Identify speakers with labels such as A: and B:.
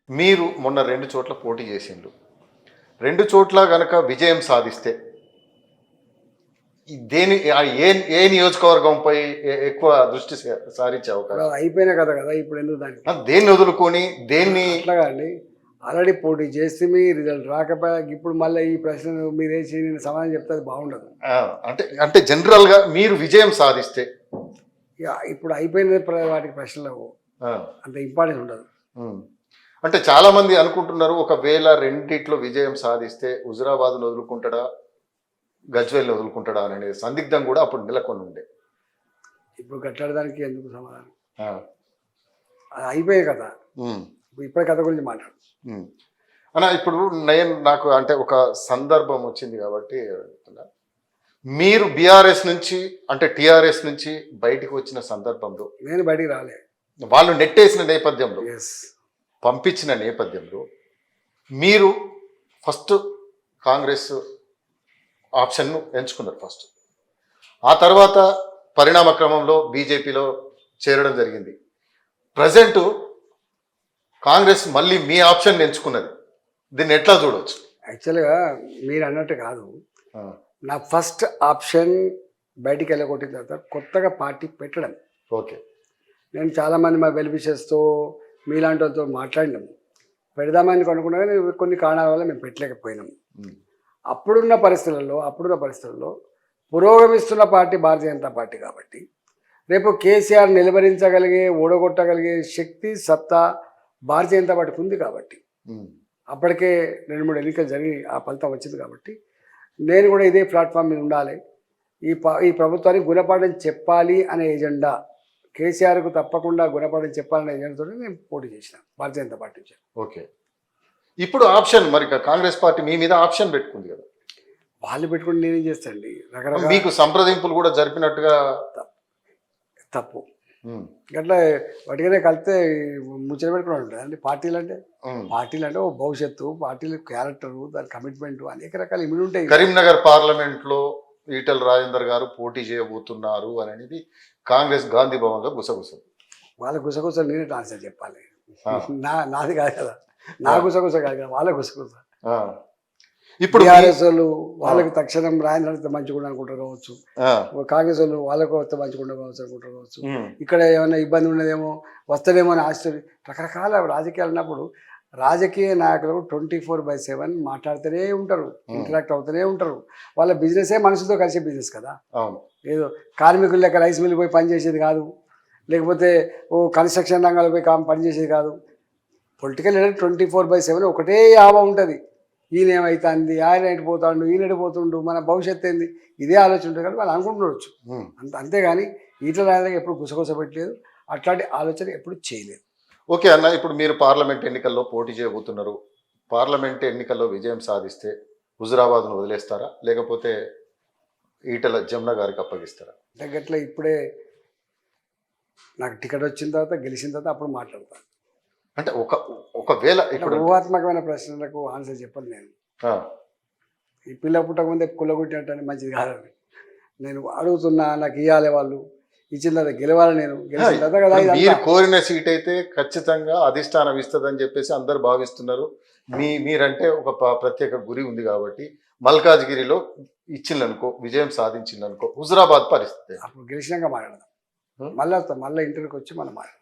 A: మీరు మొన్న 2 చోట్ల పోటీ చేసిండ్రు. 2 చోట్ల గనక విజయం సాధిస్తే ఈ దేని ఏ ఏ నియోజకవర్గంపై ఎక్కువ దృష్టి సారించే అవకాశం?
B: అయిపోయిన కదా కదా ఇప్పుడు ఎందుకు దానికి
A: దేన్ని వదులుకొని దేన్ని?
B: అట్లాగా అండి. ఆల్రెడీ పోటీ చేస్తే మీ రిజల్ట్ రాకపోయా ఇప్పుడు మళ్ళీ ఈ ప్రశ్న మీరేసి నేను సమాధానం చెప్తే అది బాగుండదు.
A: అంటే అంటే జనరల్గా మీరు విజయం సాధిస్తే
B: ఇక ఇప్పుడు అయిపోయిన వాటికి ప్రశ్నలు అంత ఇంపార్టెన్స్ ఉండదు.
A: అంటే చాలా మంది అనుకుంటున్నారు, ఒకవేళ రెండిట్లో విజయం సాధిస్తే హుజురాబాద్ను వదులుకుంటాడా గజ్వేల్ని వదులుకుంటాడా అనే సందిగ్ధం కూడా అప్పుడు నెలకొని ఉండే.
B: ఇప్పుడు కట్టడానికి ఎందుకు సమాధానం? అది అయిపోయే కథ. ఇప్పుడే కథ గురించి మాట్లాడు
A: అన్న. ఇప్పుడు నేను నాకు అంటే ఒక సందర్భం వచ్చింది కాబట్టి మీరు బీఆర్ఎస్ నుంచి అంటే టీఆర్ఎస్ నుంచి బయటికి వచ్చిన సందర్భంలో,
B: నేను బయటికి రాలే,
A: వాళ్ళు నెట్టేసిన నేపథ్యంలో,
B: ఎస్
A: పంపించిన నేపథ్యంలో మీరు ఫస్ట్ కాంగ్రెస్ ఆప్షన్ను ఎంచుకున్నారు ఫస్ట్. ఆ తర్వాత పరిణామ క్రమంలో బీజేపీలో చేరడం జరిగింది. ప్రజెంట్ కాంగ్రెస్ మళ్ళీ మీ ఆప్షన్ ఎంచుకున్నది. దీన్ని ఎట్లా చూడవచ్చు?
B: యాక్చువల్గా మీరు అన్నట్టు కాదు, నా ఫస్ట్ ఆప్షన్ బయటికి వెళ్ళగొట్టిన తర్వాత కొత్తగా పార్టీ పెట్టడం.
A: ఓకే,
B: నేను చాలామంది మా వెల్విషర్స్తో మీలాంటి వాళ్ళతో మాట్లాడినాము, పెడదామని అనుకున్నా కానీ కొన్ని కారణాల వల్ల మేము పెట్టలేకపోయినాము. అప్పుడున్న పరిస్థితుల్లో పురోగమిస్తున్న పార్టీ భారతీయ జనతా పార్టీ కాబట్టి రేపు కేసీఆర్ నిలబరించగలిగే ఓడగొట్టగలిగే శక్తి సత్తా భారతీయ జనతా పార్టీకి ఉంది కాబట్టి, అప్పటికే 2-3 ఎన్నికలు జరిగి ఆ ఫలితం వచ్చింది కాబట్టి నేను కూడా ఇదే ప్లాట్ఫామ్ మీద ఉండాలి, ఈ ప్రభుత్వానికి గుణపాఠం చెప్పాలి అనే ఎజెండా, కేసీఆర్కు తప్పకుండా గుణపాఠం చెప్పాలనే ఎజెండాతో నేను పోటీ చేసిన భారతీయ జనతా పార్టీ నుంచి.
A: ఓకే, ఇప్పుడు ఆప్షన్ మరి కాంగ్రెస్ పార్టీ మీ మీద ఆప్షన్ పెట్టుకుంది కదా,
B: వాళ్ళు పెట్టుకుని నేనేం చేస్తాండి, రకరకాల
A: మీకు సంప్రదింపులు కూడా జరిపినట్టుగా
B: తప్పు అట్లా వాటికనే కలిస్తే ముచ్చట పెట్టుకుని ఉంటుంది అండి. పార్టీలు అంటే ఓ భవిష్యత్తు, పార్టీల క్యారెక్టరు, దాని కమిట్మెంట్, అనేక రకాల ఇమిడి ఉంటాయి.
A: కరీంనగర్ పార్లమెంట్లో ఈటెల రాజేందర్ గారు పోటీ చేయబోతున్నారు అనేది కాంగ్రెస్ గాంధీ భవన్లో గుసగుసలు.
B: వాళ్ళ గుసగుసలు నేనే ఆన్సర్ చెప్పాలి, నాది కాదు కదా, నా గుసగుస కాదు కదా, వాళ్ళ గుసగుస. ఇప్పుడు టీఆర్ఎస్ వాళ్ళు వాళ్ళకి తక్షణం రాజేంద్ర మంచిగా అనుకుంటారు కావచ్చు, కాంగ్రెస్ వాళ్ళు వాళ్ళకు వస్తే మంచిగా కావచ్చు అనుకుంటారు కావచ్చు, ఇక్కడ ఏమైనా ఇబ్బంది ఉన్నదేమో వస్తేనేమో అని ఆశ్చర్యం. రకరకాల రాజకీయాలు ఉన్నప్పుడు రాజకీయ నాయకులు 24/7 మాట్లాడుతూనే ఉంటారు, ఇంటరాక్ట్ అవుతూనే ఉంటారు. వాళ్ళ బిజినెసే మనుషులతో కలిసే బిజినెస్ కదా, ఏదో కార్మికుల లెక్క రైస్ మిల్ పోయి పనిచేసేది కాదు, లేకపోతే ఓ కన్స్ట్రక్షన్ రంగాల్లో పోయి పనిచేసేది కాదు. పొలిటికల్ లీడర్ 24/7 ఒకటే యావ ఉంటుంది. ఈయన ఏమవుతుంది, ఆయన ఎడిపోతాడు, ఈయన ఎడిపోతుండు, మన భవిష్యత్తు ఏంది, ఇదే ఆలోచన ఉంటుంది కానీ వాళ్ళు అనుకుంటుండొచ్చు. అంతేగాని ఈటల రాజేందర్ ఎప్పుడు గుసగుస పెట్టలేదు, అట్లాంటి ఆలోచన ఎప్పుడు చేయలేదు.
A: ఓకే అన్న, ఇప్పుడు మీరు పార్లమెంట్ ఎన్నికల్లో పోటీ చేయబోతున్నారు. పార్లమెంట్ ఎన్నికల్లో విజయం సాధిస్తే హుజురాబాద్ను వదిలేస్తారా, లేకపోతే ఈటల జమున గారికి అప్పగిస్తారా?
B: గట్లా ఇప్పుడే నాకు టికెట్ వచ్చిన తర్వాత గెలిచిన తర్వాత అప్పుడు మాట్లాడతాను.
A: అంటే ఒకవేళ ఇప్పుడు
B: ఊహాత్మకమైన ప్రశ్నలకు ఆన్సర్ చెప్పాలి. నేను ఈ పిల్ల పుట్టకముందే కుల్లగొట్టినట్టు మంచిది కాదని నేను అడుగుతున్నా. నాకు ఇవ్వాలి, వాళ్ళు ఇచ్చిన తర్వాత గెలవాలి. నేను గెలిచిన తర్వాత కదా
A: మీరు కోరిన సీట్ అయితే ఖచ్చితంగా అధిష్టానం ఇస్తుందని చెప్పేసి అందరు భావిస్తున్నారు. మీరంటే ఒక ప్రత్యేక గురి ఉంది కాబట్టి మల్కాజ్గిరిలో ఇచ్చిందనుకో, విజయం సాధించిందనుకో, హుజురాబాద్ పరిస్థితి
B: అప్పుడు గెలిచినాక మాట్లాడదాం. మళ్ళీ ఇంటర్వ్యూకి వచ్చి మనం మాట్లాడదాం.